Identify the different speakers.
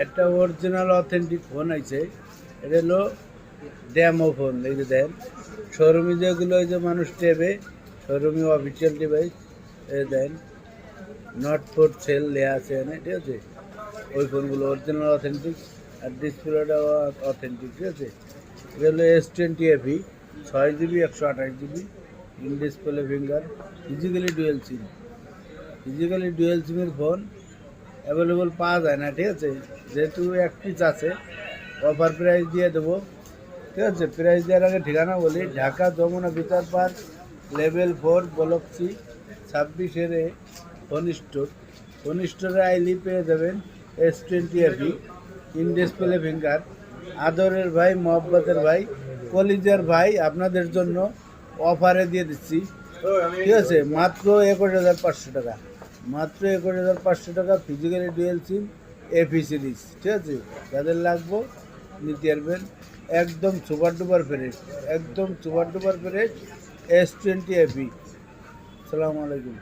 Speaker 1: একটা original authentic phone আছে। এটা হলো ড্যামো ফোন। এই যে দেন শোরুমে যেগুলো ওই যে মানুষ টেবে, শোরুমে অফিসিয়াল ডিভাইস এই দেন নট ফর সেল লেয়া আছে এনে, ঠিক আছে। ওই ফোনগুলো অরিজিনাল অথেন্টিক, আর ডিসপ্লেটাও অথেন্টিক, ঠিক আছে। এটা হলো S20 FE, 6 GB 128 GB, in display finger, physically dual সিমের ফোন অ্যাভেলেবল পাওয়া যায় না, ঠিক আছে। যেহেতু এক পিস আছে, অফার প্রাইস দিয়ে দেবো, ঠিক আছে। প্রাইস দেওয়ার আগে ঠিকানা বলি, Dhaka Jamuna future park, level 4, block C, 26 phone স্টোরে আইলি পেয়ে যাবেন S20 FE, in display finger. আদরের ভাই, মহব্বতের ভাই, কলিজার ভাই, আপনাদের জন্য অফারে দিয়ে দিচ্ছি, ঠিক আছে। মাত্র 21,500 টাকা, মাত্র 21,500 টাকা, ফিজিক্যালি ডুয়েল সিম FE সিরিজ, ঠিক আছে। যাদের লাগবো নিতে পারবেন, একদম সুপার ডুপার ফ্রেশ, একদম super duper fresh S20 FE। আসসালামু আলাইকুম।